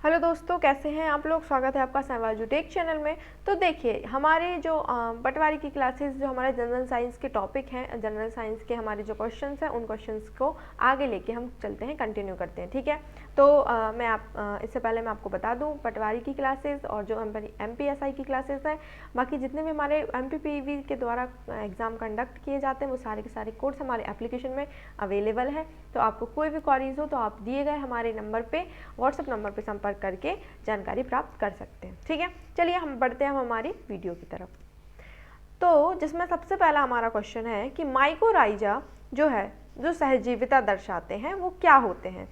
Hello दोस्तों, कैसे हैं आप लोग। स्वागत है आपका सहवाजू टेक चैनल में। तो देखिए, हमारे जो पटवारी की क्लासेस जो हमारे जनरल साइंस के टॉपिक हैं, जनरल साइंस के हमारे जो क्वेश्चंस हैं उन क्वेश्चंस को आगे लेके हम चलते हैं, कंटिन्यू करते हैं। ठीक है, तो इससे पहले मैं आपको बता दूं, पटवारी की क्लासेस और जो MPSI की क्लासेस हैं, बाकी जितने भी हमारे MPPV के द्वारा एग्ज़ाम कंडक्ट किए जाते हैं वो सारे के सारे कोर्स हमारे एप्लीकेशन में अवेलेबल है। तो आपको कोई भी क्वारीज हो तो आप दिए गए हमारे नंबर पे, व्हाट्सएप नंबर पे संपर्क करके जानकारी प्राप्त कर सकते हैं। ठीक है, चलिए हम बढ़ते हैं हमारी वीडियो की तरफ। तो जिसमें सबसे पहला हमारा क्वेश्चन है कि माइकोराइजा जो है, जो सहजीविता दर्शाते हैं वो क्या होते हैं।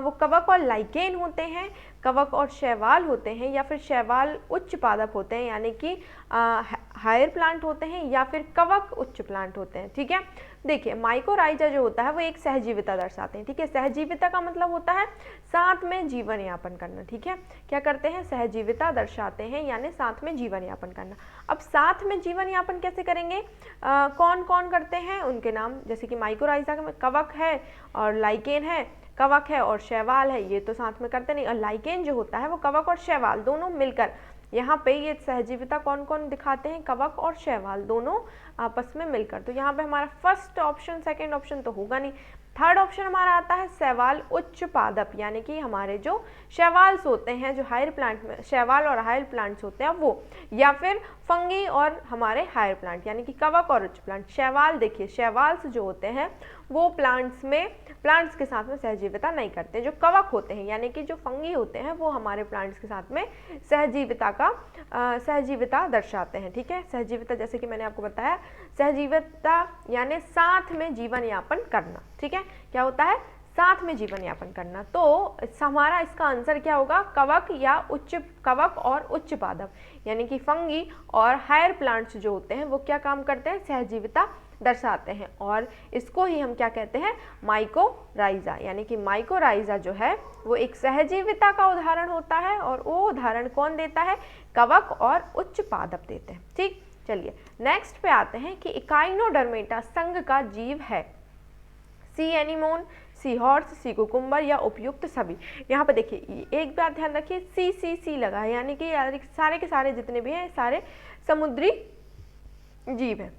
वो कवक और लाइकेन होते हैं, कवक और शैवाल होते हैं, या फिर शैवाल उच्च पादप होते हैं यानी कि हायर प्लांट होते हैं, या फिर कवक उच्च प्लांट होते हैं। ठीक है, देखिए माइकोराइजा जो होता है वो एक सहजीविता दर्शाते हैं। ठीक है, सहजीविता का मतलब होता है साथ में जीवन यापन करना। ठीक है, क्या करते हैं, सहजीविता दर्शाते हैं यानी साथ में जीवन यापन करना। अब साथ में जीवन यापन कैसे करेंगे, कौन कौन करते हैं उनके नाम, जैसे कि माइकोराइजा में कवक है और लाइकेन है, कवक है और शैवाल है, ये तो साथ में करते नहीं। और लाइकेन जो होता है वो कवक और शैवाल दोनों मिलकर, यहाँ पे ये सहजीविता कौन कौन दिखाते हैं, कवक और शैवाल दोनों आपस में मिलकर। तो यहाँ पे हमारा फर्स्ट ऑप्शन, सेकंड ऑप्शन तो होगा नहीं। थर्ड ऑप्शन हमारा आता है शैवाल उच्च पादप, यानी कि हमारे जो शैवाल्स होते हैं, जो हायर प्लांट में शैवाल और हायर प्लांट्स होते हैं वो, या फिर फंगी और हमारे हायर प्लांट यानी कि कवक और उच्च प्लांट। शैवाल, देखिए शैवाल्स जो होते हैं वो प्लांट्स के साथ में सहजीविता नहीं करते। जो कवक होते हैं यानी कि जो फंगी होते हैं वो हमारे प्लांट्स के साथ में सहजीविता दर्शाते हैं। ठीक है, सहजीविता जैसे कि मैंने आपको बताया, सहजीविता यानी साथ में जीवन यापन करना। ठीक है, क्या होता है, साथ में जीवन यापन करना। तो हमारा इसका आंसर क्या होगा, कवक और उच्च पादप यानी कि फंगी और हायर प्लांट्स जो होते हैं वो क्या काम करते हैं, सहजीविता दर्शाते हैं। और इसको ही हम क्या कहते हैं, माइकोराइजा, यानी कि माइकोराइजा जो है वो एक सहजीविता का उदाहरण होता है, और वो उदाहरण कौन देता है, कवक और उच्च पादप देते हैं। ठीक, चलिए नेक्स्ट पे आते हैं कि इकाइनोडर्मेटा संघ का जीव है। सी anemone, sea horse, sea cucumber या उपयुक्त सभी। यहाँ पे देखिए एक बात ध्यान रखिए, सी लगा है यानी कि सारे के सारे जितने भी हैं सारे समुद्री जीव हैं।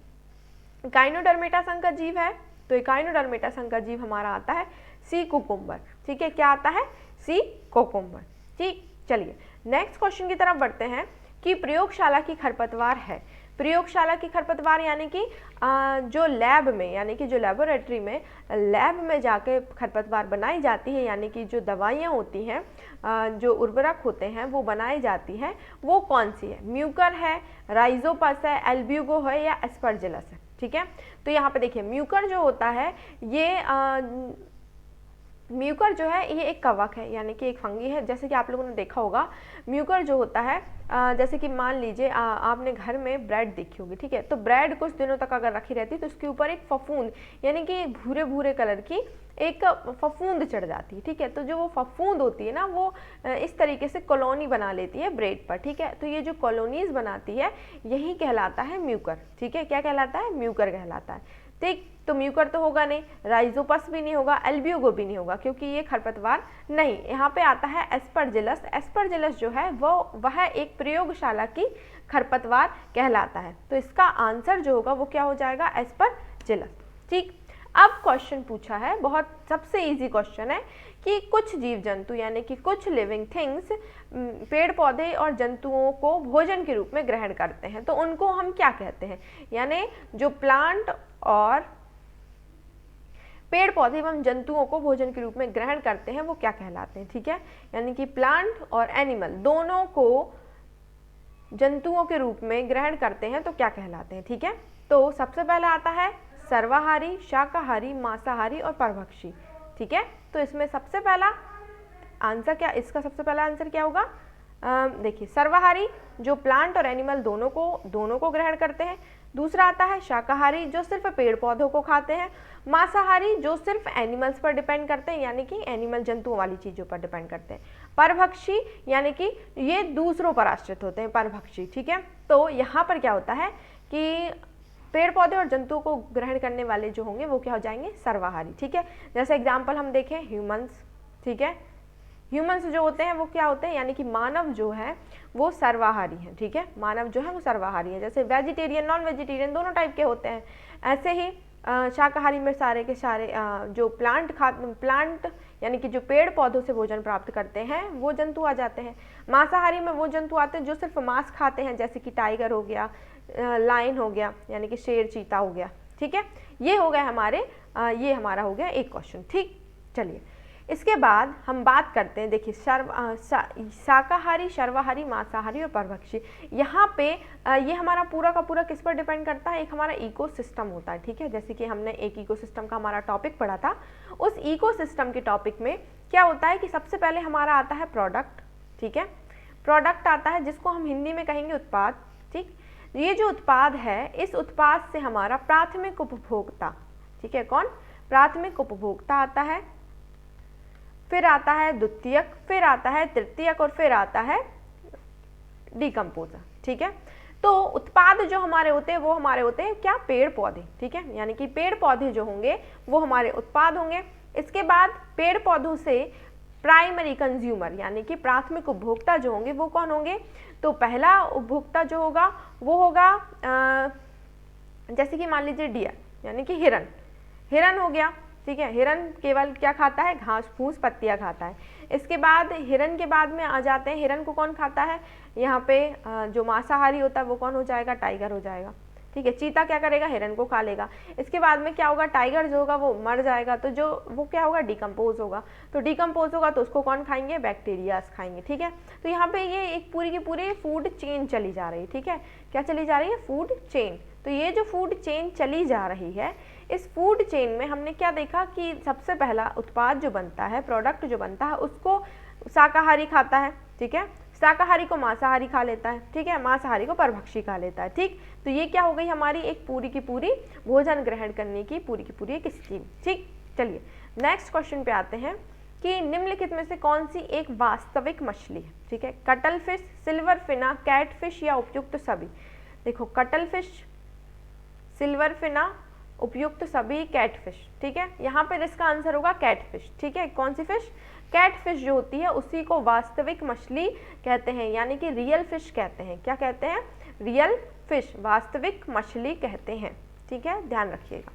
इकाइनोडर्मेटा संघ का जीव है, तो इकाइनोडर्मेटा संघ का जीव हमारा आता है सी कुकुम्बर। ठीक है, क्या आता है, सी कुकुम्बर। ठीक, चलिए नेक्स्ट क्वेश्चन की तरफ बढ़ते हैं कि प्रयोगशाला की खरपतवार है। प्रयोगशाला की खरपतवार यानी कि जो लैब में, यानी कि जो लेबोरेटरी में, लैब में जाके खरपतवार बनाई जाती है, यानी कि जो दवाइयाँ होती हैं, जो उर्वरक होते हैं वो बनाई जाती हैं, वो कौन सी है, म्यूकर है, राइजोपस है, एल्ब्यूगो है या एस्परजिलस है। ठीक है, तो यहाँ पे देखिए म्यूकर जो होता है ये म्यूकर जो है ये एक कवक है यानी कि एक फंगी है। जैसे कि आप लोगों ने देखा होगा म्यूकर जो होता है, जैसे कि मान लीजिए आपने घर में ब्रेड देखी होगी। ठीक है, तो ब्रेड कुछ दिनों तक अगर रखी रहती तो उसके ऊपर एक फफूंद यानी कि भूरे भूरे कलर की एक फफूंद चढ़ जाती है। ठीक है, तो जो वो फफूंद होती है ना वो इस तरीके से कॉलोनी बना लेती है ब्रेड पर। ठीक है, तो ये जो कॉलोनीज बनाती है यही कहलाता है म्यूकर। ठीक है, क्या कहलाता है, म्यूकर कहलाता है। ठीक, तो म्यूकर तो होगा नहीं, राइजोपस भी नहीं होगा, एल्ब्यूगो भी नहीं होगा क्योंकि ये खरपतवार नहीं। यहाँ पे आता है एस्परजिलस। एस्परजिलस जो है वह एक प्रयोगशाला की खरपतवार कहलाता है। तो इसका आंसर जो होगा वो क्या हो जाएगा, एस्परजिलस। ठीक, अब क्वेश्चन पूछा है, बहुत सबसे इजी क्वेश्चन है कि कुछ जीव जंतु यानी कि कुछ लिविंग थिंग्स पेड़ पौधे और जंतुओं को भोजन के रूप में ग्रहण करते हैं, तो उनको हम क्या कहते हैं। यानी जो प्लांट और पेड़ पौधे एवं जंतुओं को भोजन के रूप में ग्रहण करते हैं वो क्या कहलाते हैं। ठीक है, यानी कि प्लांट और एनिमल दोनों को जंतुओं के रूप में ग्रहण करते हैं तो क्या कहलाते हैं। ठीक है, तो सबसे पहले आता है सर्वाहारी, शाकाहारी, मांसाहारी और परभक्षी। ठीक है, तो इसमें सबसे पहला आंसर क्या, इसका सबसे पहला आंसर क्या होगा, देखिए सर्वाहारी जो प्लांट और एनिमल दोनों को ग्रहण करते हैं। दूसरा आता है शाकाहारी जो सिर्फ पेड़ पौधों को खाते हैं। मांसाहारी जो सिर्फ एनिमल्स पर डिपेंड करते हैं यानी कि एनिमल जंतुओं वाली चीज़ों पर डिपेंड करते हैं। परभक्षी यानी कि ये दूसरों पर आश्रित होते हैं, परभक्षी। ठीक है, तो यहाँ पर क्या होता है कि पेड़ पौधे और जंतुओं को ग्रहण करने वाले जो होंगे वो क्या हो जाएंगे, सर्वाहारी। ठीक है, जैसे एग्जाम्पल हम देखें ह्यूमंस। ठीक है, ह्यूमन्स जो होते हैं वो क्या होते हैं, यानी कि मानव जो है वो सर्वाहारी है, ठीक है, मानव जो है वो सर्वाहारी है। जैसे वेजिटेरियन नॉन वेजिटेरियन दोनों टाइप के होते हैं, ऐसे ही शाकाहारी में सारे के सारे जो प्लांट यानी कि जो पेड़ पौधों से भोजन प्राप्त करते हैं वो जंतु आ जाते हैं। मांसाहारी में वो जंतु आते हैं जो सिर्फ मांस खाते हैं, जैसे कि टाइगर हो गया, लायन हो गया यानी कि शेर चीता हो गया, ठीक है। ये हो गए हमारे ये हमारा हो गया एक क्वेश्चन, ठीक। चलिए इसके बाद हम बात करते हैं, देखिए शाकाहारी, सर्वाहारी, मांसाहारी और परभक्षी। यहाँ पे ये हमारा पूरा का पूरा किस पर डिपेंड करता है, एक हमारा इकोसिस्टम होता है, ठीक है। जैसे कि हमने एक इकोसिस्टम का हमारा टॉपिक पढ़ा था, उस इकोसिस्टम के टॉपिक में क्या होता है कि सबसे पहले हमारा आता है प्रोडक्ट, ठीक है। प्रोडक्ट आता है जिसको हम हिंदी में कहेंगे उत्पाद, ठीक। ये जो उत्पाद है, इस उत्पाद से हमारा प्राथमिक उपभोक्ता, ठीक है, कौन, प्राथमिक उपभोक्ता आता है, फिर आता है द्वितीयक, फिर आता है तृतीयक और फिर आता है डिकम्पोजर, ठीक है। तो उत्पाद जो हमारे होते हैं वो हमारे होते हैं क्या, पेड़ पौधे, ठीक है, यानी कि पेड़ पौधे जो होंगे वो हमारे उत्पाद होंगे। इसके बाद पेड़ पौधों से प्राइमरी कंज्यूमर यानी कि प्राथमिक उपभोक्ता जो होंगे वो कौन होंगे, तो पहला उपभोक्ता जो होगा वो होगा जैसे कि मान लीजिए डियर यानी कि हिरन, हिरन हो गया, ठीक है। हिरन केवल क्या खाता है, घास फूस पत्तियां खाता है। इसके बाद हिरन के बाद में आ जाते हैं, हिरन को कौन खाता है, यहाँ पे जो मांसाहारी होता है वो कौन हो जाएगा, टाइगर हो जाएगा, ठीक है। चीता क्या करेगा, हिरन को खा लेगा। इसके बाद में क्या होगा, टाइगर जो होगा वो मर जाएगा, तो जो वो क्या होगा, डिकम्पोज होगा। तो डिकम्पोज होगा तो उसको कौन खाएंगे, बैक्टीरियाज खाएंगे, ठीक है। तो यहाँ पे ये एक पूरी की पूरी फूड चेन चली जा रही है, ठीक है। क्या चली जा रही है, फूड चेन। तो ये जो फूड चेन चली जा रही है, इस फूड चेन में हमने क्या देखा कि सबसे पहला उत्पाद जो बनता है, प्रोडक्ट जो बनता है, उसको शाकाहारी खाता है, ठीक है। शाकाहारी को मांसाहारी खा लेता है, ठीक है, मांसाहारी को परभक्षी खा लेता है, ठीक। तो ये क्या हो गई हमारी एक पूरी की पूरी भोजन ग्रहण करने की पूरी एक स्कीम, ठीक। चलिए नेक्स्ट क्वेश्चन पे आते हैं कि निम्नलिखित में से कौन सी एक वास्तविक मछली है, ठीक है। कटल फिश, सिल्वर फिना, कैट फिश या उपयुक्त सभी। देखो कटल फिश, सिल्वर फिना, उपयुक्त सभी, कैट फिश, ठीक है। यहाँ पर इसका आंसर होगा कैट फिश, ठीक है। कौन सी फिश, कैट फिश जो होती है उसी को वास्तविक मछली कहते हैं, यानी कि रियल फिश कहते हैं। क्या कहते हैं, रियल फिश, वास्तविक मछली कहते हैं, ठीक है, ध्यान रखिएगा।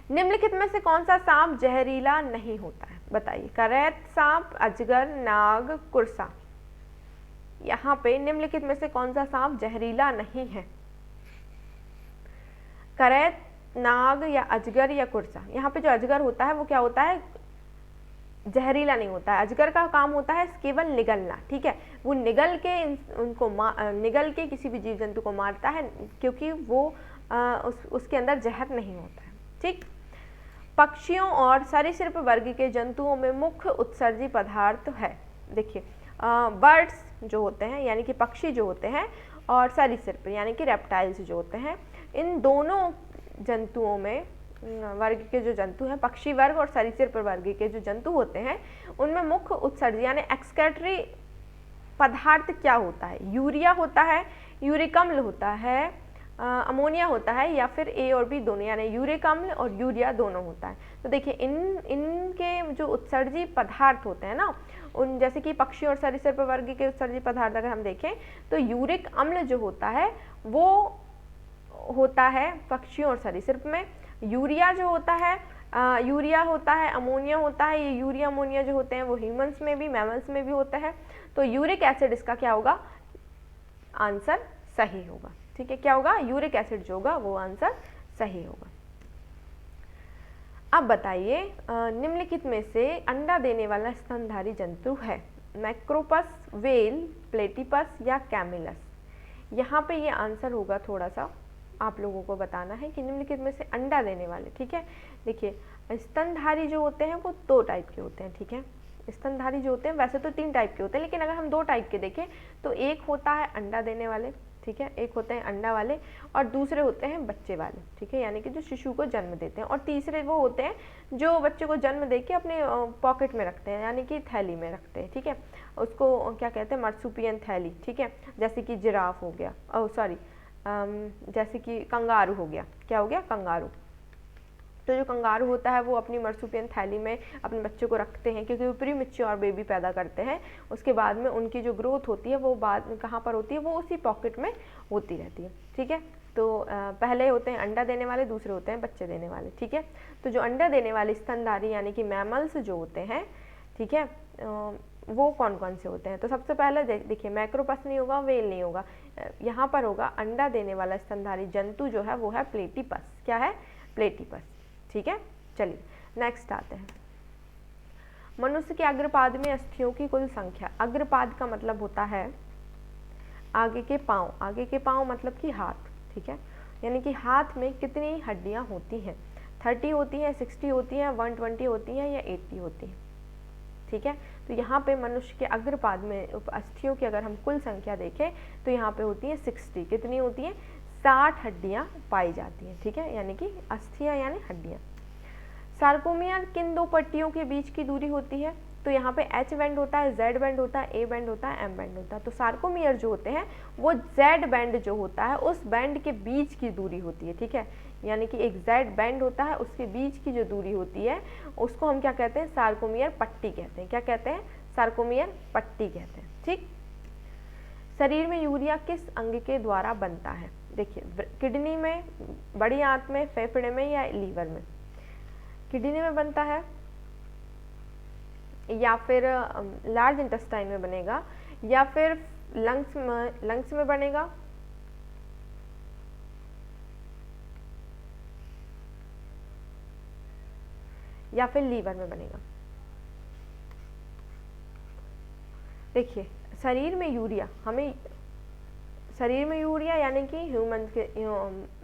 निम्नलिखित में से कौन सा सांप जहरीला नहीं होता है, बताइए। करैत सांप, अजगर, नाग, कुर्सा। यहाँ पे निम्नलिखित में से कौन सा सांप जहरीला नहीं है, करैत, नाग या अजगर या कुर्सा। यहाँ पे जो अजगर होता है वो क्या होता है, जहरीला नहीं होता है। अजगर का काम होता है केवल निगलना, ठीक है। वो निगल के उनको निगल के किसी भी जीव जंतु को मारता है, क्योंकि वो उसके अंदर जहर नहीं होता है, ठीक। पक्षियों और सरीसृप वर्ग के जंतुओं में मुख्य उत्सर्जी पदार्थ है, देखिए बर्ड्स जो होते हैं यानी कि पक्षी जो होते हैं, और सरीसृप यानी कि रेप्टाइल्स जो होते हैं, इन दोनों जंतुओं में वर्ग के जो जंतु हैं, पक्षी वर्ग और सरीसृप वर्ग के जो जंतु होते हैं, उनमें मुख्य उत्सर्जी यानी एक्सक्रेटरी पदार्थ क्या होता है, यूरिया होता है, यूरिक अम्ल होता है, अमोनिया होता है, या फिर ए और बी दोनों, यानी यूरिक अम्ल और यूरिया दोनों होता है। तो देखिए इनके जो उत्सर्जी पदार्थ होते हैं ना, उन जैसे कि पक्षी और सरीसृप वर्ग के उत्सर्जी पदार्थ अगर हम देखें तो यूरिक अम्ल जो होता है वो होता है पक्षियों और सरीसृप में। यूरिया जो होता है यूरिया होता है, अमोनिया होता है, ये यूरिया अमोनिया जो होते हैं वो ह्यूमंस में भी, मैमल्स में भी होता है। तो यूरिक एसिड इसका क्या होगा, आंसर सही होगा, ठीक है। क्या होगा, यूरिक एसिड जो होगा वो आंसर सही होगा। अब बताइए निम्नलिखित में से अंडा देने वाला स्तनधारी जंतु है, मैक्रोपस, वेल, प्लेटिपस या कैमिलस। यहाँ पे ये आंसर होगा, थोड़ा सा आप लोगों को बताना है कि निम्नलिखित में से अंडा देने वाले, ठीक है। देखिए स्तनधारी जो होते हैं वो दो टाइप के होते हैं, ठीक है। स्तनधारी जो होते हैं वैसे तो 3 टाइप के होते हैं, लेकिन अगर हम 2 टाइप के देखें तो एक होता है अंडा देने वाले, ठीक है, एक होते हैं अंडा वाले, और दूसरे होते हैं बच्चे वाले, ठीक है, यानी कि जो शिशु को जन्म देते हैं, और तीसरे वो होते हैं जो बच्चे को जन्म देके अपने पॉकेट में रखते हैं, यानी कि थैली में रखते हैं, ठीक है। उसको क्या कहते हैं, मार्सुपियन थैली, ठीक है। जैसे कि जिराफ हो गया, जैसे कि कंगारू हो गया, क्या हो गया, कंगारू। तो जो कंगारू होता है वो अपनी मर्सूपियन थैली में अपने बच्चे को रखते हैं, क्योंकि वो प्रीमेच्योर बेबी पैदा करते हैं। उसके बाद में उनकी जो ग्रोथ होती है वो बाद में कहाँ पर होती है, वो उसी पॉकेट में होती रहती है। ठीक है, तो पहले होते हैं अंडा देने वाले, दूसरे होते हैं बच्चे देने वाले। ठीक है, तो जो अंडा देने वाले स्तनधारी यानी कि मैमल्स जो होते हैं, ठीक है, वो कौन कौन से होते हैं? तो सबसे पहले देखिए, मैक्रोपस नहीं होगा, व्हेल नहीं होगा, यहाँ पर होगा अंडा देने वाला स्तनधारी जंतु जो है वो है प्लेटिपस। क्या है? प्लेटिपस। ठीक है, चलिए नेक्स्ट आते हैं। मनुष्य के अग्रपाद में अस्थियों की कुल संख्या। अग्रपाद का मतलब होता है आगे के पाँव, आगे के पाँव मतलब कि हाथ। ठीक है, यानी कि हाथ में कितनी हड्डियाँ होती हैं? 30 होती हैं, 60 होती हैं, 120 होती हैं या 80 होती हैं। ठीक है, तो यहाँ पे मनुष्य के अग्रपाद में अस्थियों की अगर हम कुल संख्या देखें तो यहाँ पे होती है 60। कितनी होती है? 60 हड्डियाँ पाई जाती हैं। ठीक है, यानी कि अस्थियाँ यानी हड्डियाँ। सार्कोमियर किन दो पट्टियों के बीच की दूरी होती है? तो यहाँ पे H बैंड होता है, Z बैंड होता है, A बैंड होता है, M बैंड होता है। तो सार्कोमियर जो होते हैं वो Z बैंड जो होता है उस बैंड के बीच की दूरी होती है। ठीक है, यानी कि एक Z बैंड होता है, उसके बीच की जो दूरी होती है उसको हम क्या कहते हैं? सार्कोमियर पट्टी कहते हैं। क्या कहते हैं? सार्कोमियर पट्टी कहते हैं। ठीक, शरीर में यूरिया किस अंग के द्वारा बनता है? देखिए, किडनी में, बड़ी आंत में, फेफड़े में या लीवर में? किडनी में बनता है या फिर लार्ज इंटेस्टाइन में बनेगा या फिर लंग्स में बनेगा या फिर लीवर में बनेगा? देखिए, शरीर में यूरिया, हमें शरीर में यूरिया यानी कि ह्यूमन के,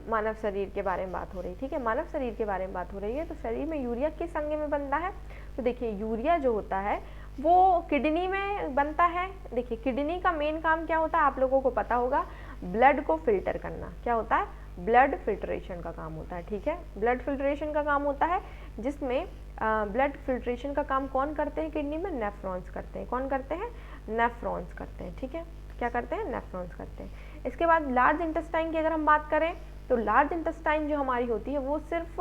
मानव शरीर के बारे में बात हो रही है। ठीक है, मानव शरीर के बारे में बात हो रही है। तो शरीर में यूरिया किस अंग में बनता है? तो देखिए, यूरिया जो होता है वो किडनी में बनता है। देखिए, किडनी का मेन काम क्या होता है? आप लोगों को पता होगा, ब्लड को फिल्टर करना। क्या होता है? ब्लड फिल्ट्रेशन का काम होता है। ठीक है, ब्लड फिल्ट्रेशन का काम होता है, जिसमें ब्लड फिल्ट्रेशन का काम कौन करते हैं किडनी में? नेफ्रॉन्स करते हैं। कौन करते हैं? नेफ्रॉन्स करते हैं। ठीक है, क्या करते हैं? नेफ्रॉन्स करते हैं। इसके बाद लार्ज इंटेस्टाइन की अगर हम बात करें तो लार्ज इंटेस्टाइन जो हमारी होती है वो सिर्फ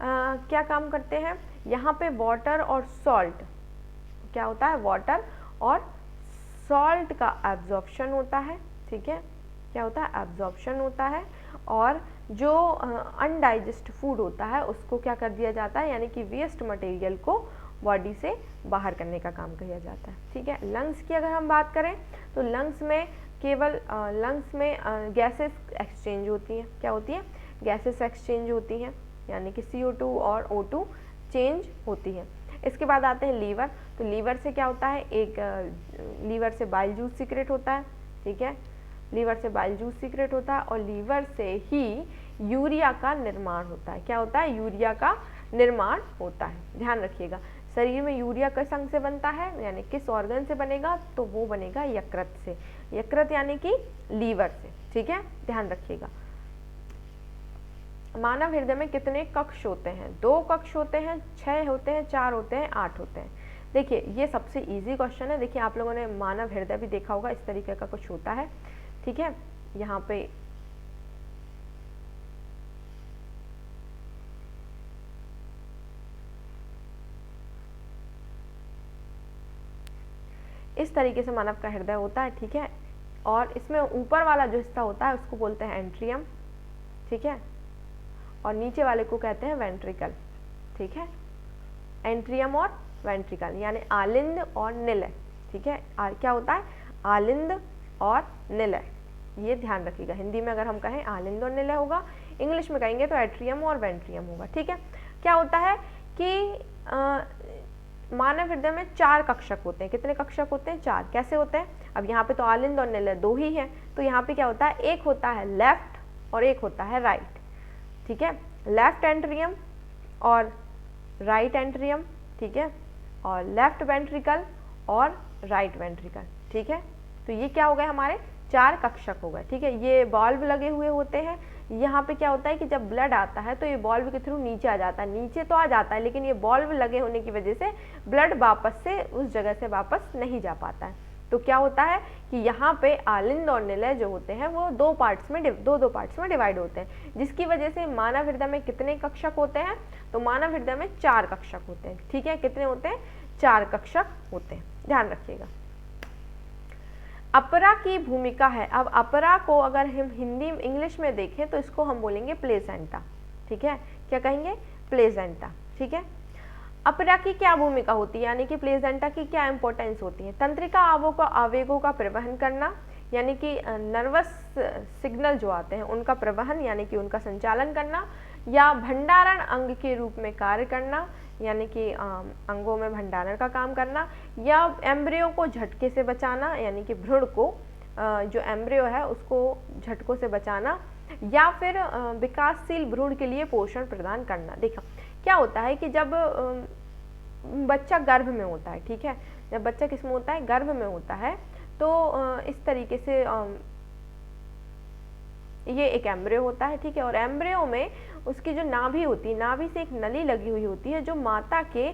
क्या काम करते हैं? यहाँ पे वाटर और सॉल्ट, क्या होता है? वाटर और सॉल्ट का एब्जॉर्प्शन होता है। ठीक है, क्या होता है? एब्जॉर्प्शन होता है। और जो अनडाइजेस्ट फूड होता है उसको क्या कर दिया जाता है, यानी कि वेस्ट मटेरियल को बॉडी से बाहर करने का काम किया जाता है। ठीक है, लंग्स की अगर हम बात करें तो लंग्स में केवल लंग्स में गैसेस एक्सचेंज होती हैं। क्या होती है? गैसेस एक्सचेंज होती हैं, यानी कि CO2 और O2 चेंज होती है। इसके बाद आते हैं लीवर। तो लीवर से क्या होता है? एक लीवर से बाइल जूस सीक्रेट होता है। ठीक है, लीवर से बाइल जूस सीक्रेट होता है और लीवर से ही यूरिया का निर्माण होता है। क्या होता है? यूरिया का निर्माण होता है। ध्यान रखिएगा, शरीर में यूरिया किस अंग से बनता है, यानी किस ऑर्गन से बनेगा? तो वो बनेगा यकृत से। यकृत यानी कि लीवर से। ठीक है, ध्यान रखिएगा। मानव हृदय में कितने कक्ष होते हैं? 2 कक्ष होते हैं, 6 होते हैं, 4 होते हैं, 8 होते हैं। देखिए, ये सबसे इजी क्वेश्चन है। देखिए, आप लोगों ने मानव हृदय भी देखा होगा, इस तरीके का कुछ होता है। ठीक है, यहाँ पे इस तरीके से मानव का हृदय होता है। ठीक है, और इसमें ऊपर वाला जो हिस्सा होता है उसको बोलते हैं एंट्रियम। ठीक है, और नीचे वाले को कहते हैं वेंट्रिकल। ठीक है, एंट्रियम और वेंट्रिकल यानी आलिंद और निलय। ठीक है, क्या होता है? आलिंद और निलय। ये ध्यान रखिएगा, हिंदी में अगर हम कहें आलिंद और निलय होगा, इंग्लिश में कहेंगे तो एट्रियम और वेंट्रियम होगा। ठीक है, क्या होता है कि मानव हृदय में 4 कक्षक होते हैं। कितने कक्षक होते हैं? 4। कैसे होते हैं? अब यहाँ पे तो आलिंद और निलय 2 ही हैं, तो यहाँ पे क्या होता है? एक होता है लेफ्ट और एक होता है राइट। ठीक है, लेफ्ट एंट्रियम और राइट एंट्रियम। ठीक है, और लेफ्ट वेंट्रिकल और राइट वेंट्रिकल। ठीक है, तो ये क्या हो गए? हमारे 4 कक्षक हो गए। ठीक है, ये बॉल्व लगे हुए होते हैं। यहाँ पे क्या होता है कि जब ब्लड आता है तो ये बॉल्व के थ्रू नीचे आ जाता है। नीचे तो आ जाता है, लेकिन ये बॉल्व लगे होने की वजह से ब्लड वापस से उस जगह से वापस नहीं जा पाता है। तो क्या होता है कि यहाँ पे आलिंद और निलय जो होते हैं वो 2 पार्ट्स में डिवाइड होते हैं, जिसकी वजह से मानव हृदय में कितने कक्षक होते हैं? तो मानव हृदय में 4 कक्षक होते हैं, ठीक है। कितने होते हैं? 4 कक्षक होते हैं, ध्यान रखिएगा। अपरा की भूमिका है, अब अपरा को अगर हम हिंदी इंग्लिश में देखें तो इसको हम बोलेंगे प्लेसेंटा, ठीक है। क्या कहेंगे? प्लेसेंटा, ठीक है। अपरा की क्या भूमिका होती है, यानी कि प्लेसेंटा की क्या इंपॉर्टेंस होती है? तंत्रिका आवेगों का परिवहन करना, यानी कि नर्वस सिग्नल जो आते हैं उनका प्रवहन यानी कि उनका संचालन करना, या भंडारण अंग के रूप में कार्य करना, यानी कि अंगों में भंडारण का काम करना, या एम्ब्रियो को झटके से बचाना, यानी कि भ्रूण को जो एम्ब्रियो है उसको झटकों से बचाना, या फिर विकासशील भ्रूण के लिए पोषण प्रदान करना। देखो क्या होता है कि जब बच्चा गर्भ में होता है, ठीक है, जब बच्चा किसमें होता है? गर्भ में होता है, तो इस तरीके से ये एक एम्ब्रियो होता है, ठीक है। और एम्ब्रियो में उसकी जो नाभि होती है, नाभि से एक नली लगी हुई होती है जो माता के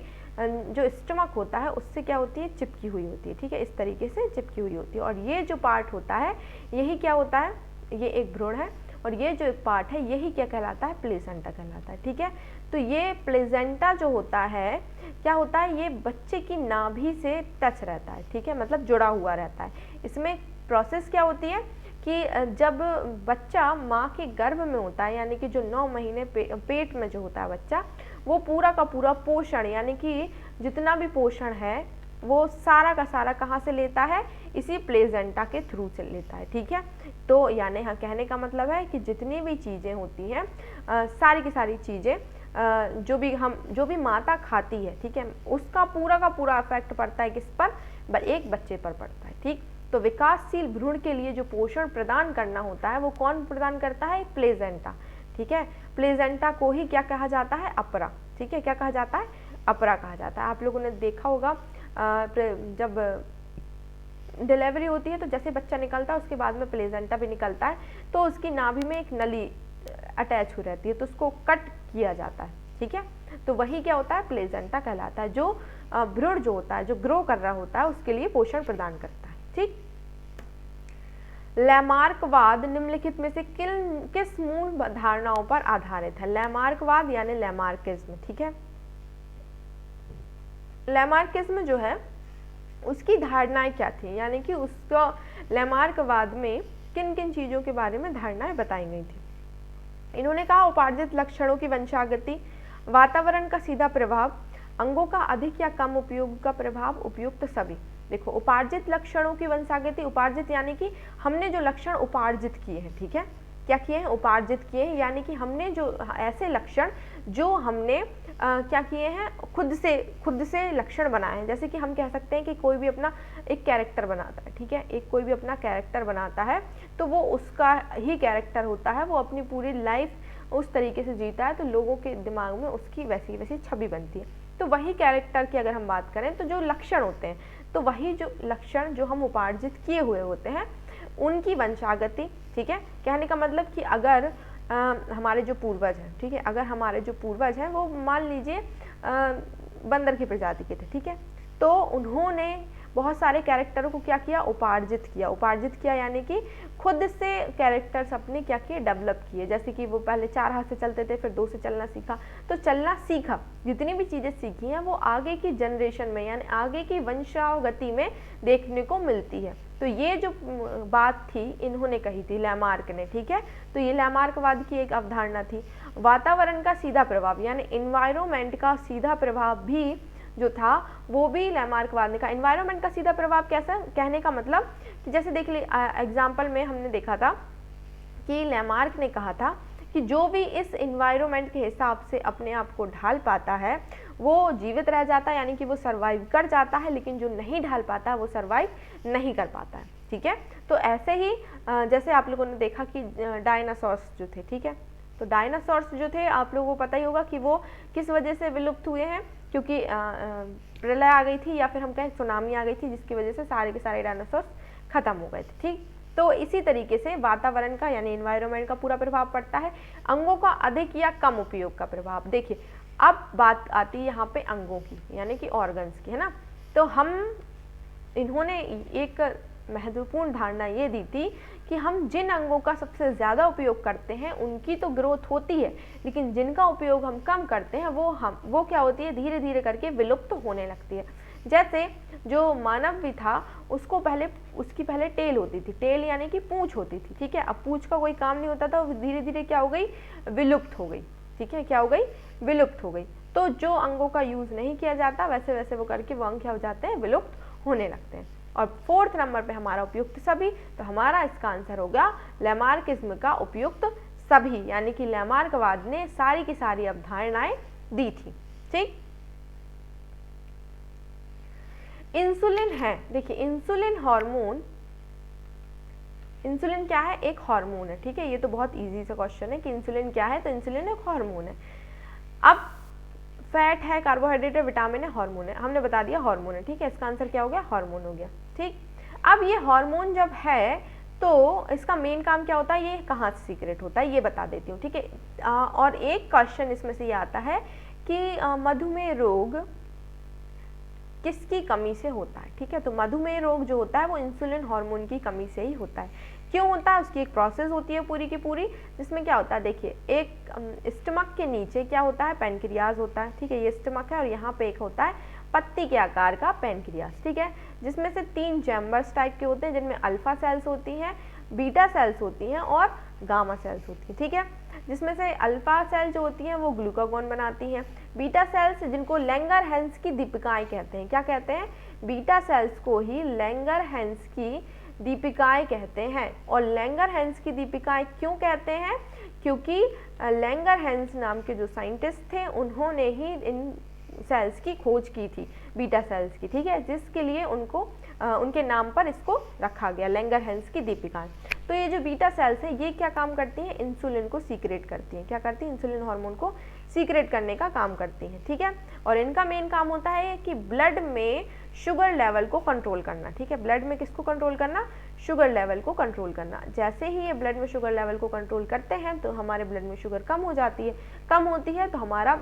जो स्टमक होता है उससे क्या होती है? चिपकी हुई होती है, ठीक है। इस तरीके से चिपकी हुई होती है, और ये जो पार्ट होता है यही क्या होता है? ये एक भ्रूण है, और ये जो एक पार्ट है यही क्या कहलाता है? प्लेसेंटा कहलाता है, ठीक है। तो ये प्लेसेंटा जो होता है क्या होता है? ये बच्चे की नाभि से टच रहता है, ठीक है, मतलब जुड़ा हुआ रहता है। इसमें प्रोसेस क्या होती है कि जब बच्चा माँ के गर्भ में होता है, यानी कि जो 9 महीने पेट में जो होता है बच्चा, वो पूरा का पूरा पोषण, यानी कि जितना भी पोषण है वो सारा का सारा कहाँ से लेता है? इसी प्लेसेंटा के थ्रू से लेता है, ठीक है। तो यानी हाँ, कहने का मतलब है कि जितनी भी चीज़ें होती हैं सारी की सारी चीज़ें जो भी माता खाती है, ठीक है, उसका पूरा का पूरा इफेक्ट पड़ता है किस पर? एक बच्चे पर पड़ता है, ठीक। तो विकासशील भ्रूण के लिए जो पोषण प्रदान करना होता है वो कौन प्रदान करता है? प्लेसेंटा, ठीक है। प्लेसेंटा को ही क्या कहा जाता है? अपरा, ठीक है। क्या कहा जाता है? अपरा कहा जाता है। आप लोगों ने देखा होगा जब डिलीवरी होती है तो जैसे बच्चा निकलता है उसके बाद में प्लेसेंटा भी निकलता है, तो उसकी नाभि में एक नली अटैच हो रहती है, तो उसको कट किया जाता है, ठीक है। तो वही क्या होता है? प्लेसेंटा कहलाता है, जो भ्रूण जो होता है, जो ग्रो कर रहा होता है, उसके लिए पोषण प्रदान करता है, ठीक। लैमार्कवाद निम्नलिखित में से किस मूल धारणाओं पर आधारित है? लैमार्कवाद यानी लैमार्किज्म, ठीक है। लैमार्किज्म जो है उसकी धारणाएं क्या थी, यानी कि उसका लैमार्कवाद में किन किन चीज़ों के बारे में धारणाएं बताई गई थी? इन्होंने कहा उपार्जित लक्षणों की वंशागति, वातावरण का सीधा प्रभाव, अंगों का अधिक या कम उपयोग का प्रभाव, उपयुक्त सभी। देखो उपार्जित लक्षणों की वंशागति, उपार्जित यानी कि हमने जो लक्षण उपार्जित किए हैं, ठीक है, क्या किए हैं? उपार्जित किए हैं, यानी कि हमने जो ऐसे लक्षण जो हमने क्या किए हैं? खुद से लक्षण बनाए हैं। जैसे कि हम कह सकते हैं कि कोई भी अपना एक कैरेक्टर बनाता है, ठीक है, एक कोई भी अपना कैरेक्टर बनाता है तो वो उसका ही कैरेक्टर होता है, वो अपनी पूरी लाइफ उस तरीके से जीता है, तो लोगों के दिमाग में उसकी वैसी वैसी छवि बनती है। तो वही कैरेक्टर की अगर हम बात करें तो जो लक्षण होते हैं, तो वही जो लक्षण जो हम उपार्जित किए हुए होते हैं उनकी वंशागति, ठीक है। कहने का मतलब कि अगर हमारे जो पूर्वज हैं, ठीक है, अगर हमारे जो पूर्वज हैं वो मान लीजिए बंदर की प्रजाति के थे, ठीक है, तो उन्होंने बहुत सारे कैरेक्टरों को क्या किया? उपार्जित किया। उपार्जित किया यानी कि खुद से कैरेक्टर्स अपने क्या किए? डेवलप किए। जैसे कि वो पहले 4 हाथ से चलते थे, फिर 2 से चलना सीखा, तो चलना सीखा, जितनी भी चीज़ें सीखी हैं वो आगे की जनरेशन में यानी आगे की वंशावगति में देखने को मिलती है। तो ये जो बात थी इन्होंने कही थी लैमार्क ने, ठीक है। तो ये लैमार्कवाद की एक अवधारणा थी। वातावरण का सीधा प्रभाव यानी एनवायरनमेंट का सीधा प्रभाव भी जो था वो भी लैमार्कवाद ने कहा। एनवायरनमेंट का सीधा प्रभाव कैसा? कहने का मतलब कि जैसे देख ली एग्जाम्पल में हमने देखा था कि लैमार्क ने कहा था कि जो भी इस एनवायरनमेंट के हिसाब से अपने आप को ढाल पाता है वो जीवित रह जाता है, यानी कि वो सर्वाइव कर जाता है, लेकिन जो नहीं ढाल पाता वो सर्वाइव नहीं कर पाता है, ठीक है। तो ऐसे ही जैसे आप लोगों ने देखा कि डायनासोर्स जो थे, ठीक है, तो डायनासोर्स जो थे आप लोगों को पता ही होगा कि वो किस वजह से विलुप्त हुए हैं, क्योंकि प्रलय आ गई थी या फिर हम कहें सुनामी आ गई थी, जिसकी वजह से सारे के सारे डायनासोर्स खत्म हो गए थे, ठीक। तो इसी तरीके से वातावरण का यानी एनवायरनमेंट का पूरा प्रभाव पड़ता है। अंगों का अधिक या कम उपयोग का प्रभाव, देखिए अब बात आती है यहाँ पे अंगों की यानी कि ऑर्गन्स की, है ना। तो इन्होंने एक महत्वपूर्ण धारणा ये दी थी कि हम जिन अंगों का सबसे ज़्यादा उपयोग करते हैं उनकी तो ग्रोथ होती है, लेकिन जिनका उपयोग हम कम करते हैं वो क्या होती है, धीरे धीरे करके विलुप्त होने लगती है। जैसे जो मानव भी था उसकी पहले टेल होती थी, टेल यानी कि पूंछ होती थी, ठीक है। अब पूंछ का कोई काम नहीं होता था, वो धीरे धीरे क्या हो गई, विलुप्त हो गई, ठीक है। क्या हो गई, विलुप्त हो गई। तो जो अंगों का यूज नहीं किया जाता वैसे वैसे वो करके वो अंग क्या हो जाते हैं, विलुप्त होने लगते हैं। और 4th नंबर पे हमारा उपयुक्त सभी, तो हमारा इसका आंसर हो गया लैमार्किज्म का उपयुक्त सभी, यानी कि लैमार्कवाद ने सारी की सारी अवधारणाएं दी थी, ठीक। इंसुलिन है, देखिए इंसुलिन हार्मोन, इंसुलिन क्या है, एक हार्मोन है, ठीक है। ये तो बहुत इजी सा क्वेश्चन है कि इंसुलिन क्या है, तो इंसुलिन एक हार्मोन है। अब फैट है, कार्बोहाइड्रेट है, विटामिन है, हार्मोन है, हमने बता दिया हार्मोन है, ठीक है। इसका आंसर क्या हो गया, हार्मोन हो गया, ठीक। अब ये हार्मोन जब है तो इसका मेन काम क्या होता है, ये कहाँ से सीक्रेट होता है, ये बता देती हूँ, ठीक है। और एक क्वेश्चन इसमें से ये आता है कि मधुमेह रोग किसकी कमी से होता है, ठीक है। तो मधुमेह रोग जो होता है वो इंसुलिन हार्मोन की कमी से ही होता है। क्यों होता है, उसकी एक प्रोसेस होती है पूरी की पूरी, जिसमें क्या होता है, देखिए एक स्टमक के नीचे क्या होता है, पैनक्रियाज होता है, ठीक है। ये स्टमक है और यहाँ पे एक होता है पत्ती के आकार का पैनक्रियाज, ठीक है, जिसमें से 3 चैम्बर्स टाइप के होते हैं, जिनमें अल्फा सेल्स होती हैं, बीटा सेल्स होती हैं और गामा सेल्स होती हैं, ठीक है। जिसमें से अल्फा सेल जो होती हैं वो ग्लूकागॉन बनाती हैं, बीटा सेल्स जिनको लैंगरहैंस की दीपिकाएं कहते हैं, क्या कहते हैं, बीटा सेल्स को ही लैंगरहैंस की दीपिकाएं कहते हैं। और लैंगरहैंस की दीपिकाएं क्यों कहते हैं, क्योंकि लैंगरहैंस नाम के जो साइंटिस्ट थे उन्होंने ही इन सेल्स की खोज की थी, बीटा सेल्स की, ठीक है, जिसके लिए उनके नाम पर इसको रखा गया, लैंगरहैंस की दीपिकाएं। तो ये जो बीटा सेल्स हैं ये क्या काम करती हैं, इंसुलिन को सीक्रेट करती हैं, क्या करती हैं, इंसुलिन हार्मोन को सीक्रेट करने का काम करती हैं, ठीक है। और इनका मेन काम होता है कि ब्लड में शुगर लेवल को कंट्रोल करना, ठीक है। ब्लड में किसको कंट्रोल करना, शुगर लेवल को कंट्रोल करना। जैसे ही ये ब्लड में शुगर लेवल को कंट्रोल करते हैं तो हमारे ब्लड में शुगर कम हो जाती है, कम होती है तो हमारा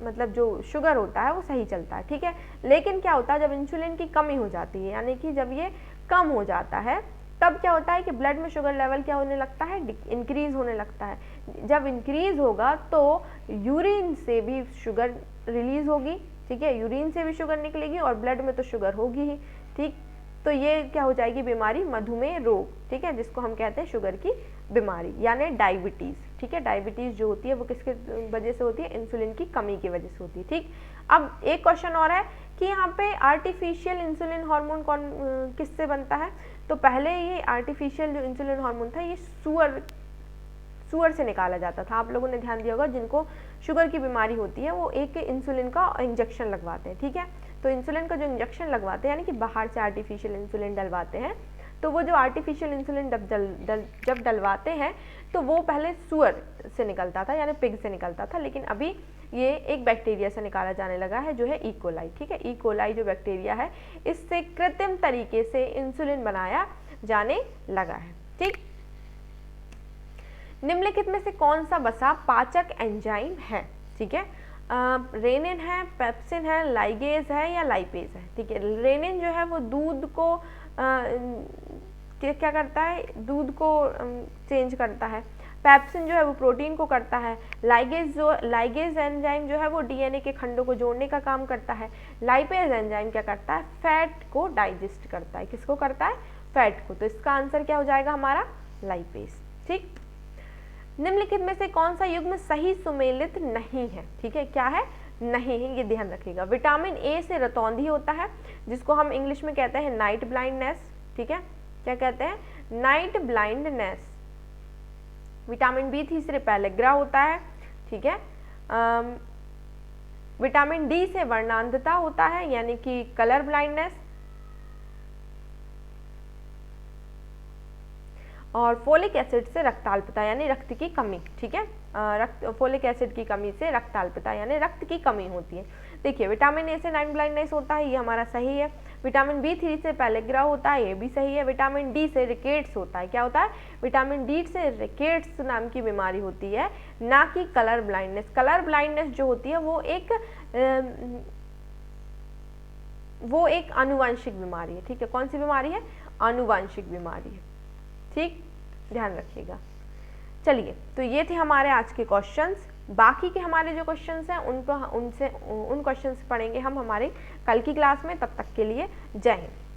मतलब जो शुगर होता है वो सही चलता है, ठीक है। लेकिन क्या होता है, जब इंसुलिन की कमी हो जाती है, यानी कि जब ये कम हो जाता है तब क्या होता है कि ब्लड में शुगर लेवल क्या होने लगता है, इंक्रीज होने लगता है। जब इंक्रीज होगा तो यूरिन से भी शुगर रिलीज होगी, ठीक है, यूरिन से भी शुगर निकलेगी और ब्लड में तो शुगर होगी ही, ठीक। तो ये क्या हो जाएगी बीमारी, मधुमेह रोग, ठीक है, जिसको हम कहते हैं शुगर की बीमारी यानी डायबिटीज़, ठीक है। डायबिटीज़ जो होती है वो किसके वजह से होती है, इंसुलिन की कमी की वजह से होती है, ठीक। अब एक क्वेश्चन और है कि यहाँ पे आर्टिफिशियल इंसुलिन हार्मोन कौन किससे बनता है। तो पहले ये आर्टिफिशियल जो इंसुलिन हार्मोन था ये सुअर से निकाला जाता था। आप लोगों ने ध्यान दिया होगा, जिनको शुगर की बीमारी होती है वो एक इंसुलिन का इंजेक्शन लगवाते हैं, ठीक है। तो इंसुलिन का जो इंजेक्शन लगवाते हैं यानी कि बाहर से आर्टिफिशियल इंसुलिन डलवाते हैं, तो वो जो आर्टिफिशियल इंसुलिन जब डलवाते हैं तो वो पहले सुअर से निकलता था यानी पिग से निकलता था, लेकिन अभी ये एक बैक्टीरिया से निकाला जाने लगा है जो है ई कोलाई, ठीक है। ई कोलाई जो बैक्टीरिया है इससे कृत्रिम तरीके से इंसुलिन बनाया जाने लगा है, ठीक। निम्नलिखित में से कौन सा वसा पाचक एंजाइम है, ठीक है। रेनिन है, पेप्सिन है, लाइगेज है या लाइपेज है, ठीक है। रेनिन जो है वो दूध को क्या करता है, दूध को चेंज करता है। पेप्सिन जो है वो प्रोटीन को करता है। लाइगेज एंजाइम जो है वो डीएनए के खंडों को जोड़ने का काम करता है। लाइपेज एंजाइम क्या करता है, फैट को डाइजेस्ट करता है। किसको करता है, फैट को। तो इसका आंसर क्या हो जाएगा हमारा, लाइपेज, ठीक। निम्नलिखित में से कौन सा युग्म सही सुमेलित नहीं है, ठीक है, क्या है, नहीं है, ये ध्यान रखिएगा। विटामिन ए से रतौंधी होता है जिसको हम इंग्लिश में कहते हैं नाइट ब्लाइंडनेस, ठीक है, क्या कहते हैं, नाइट ब्लाइंडनेस। विटामिन बी तीसरे पैलेग्रा होता है, ठीक है। विटामिन डी से वर्णांधता होता है यानी कि कलर ब्लाइंडनेस। और फोलिक एसिड से रक्ताल्पता यानी रक्त की कमी, ठीक है। फोलिक एसिड की कमी से रक्ताल्पता यानी रक्त की कमी होती है। देखिए विटामिन ए से नाइट ब्लाइंडनेस होता है, ये हमारा सही है। विटामिन बी3 से पैलेग्रा होता है, ये भी सही है। विटामिन डी से रिकेट्स होता है, क्या होता है, विटामिन डी से रिकेट्स नाम की बीमारी होती है, ना कि कलर ब्लाइंडनेस। कलर ब्लाइंडनेस जो होती है वो एक आनुवंशिक बीमारी है, ठीक है। कौन सी बीमारी है, आनुवांशिक बीमारी है। ठीक, ध्यान रखिएगा। चलिए, तो ये थे हमारे आज के क्वेश्चंस। बाकी के हमारे जो क्वेश्चंस हैं उन क्वेश्चंस पढ़ेंगे हम हमारे कल की क्लास में। तब तक के लिए जय हिंद।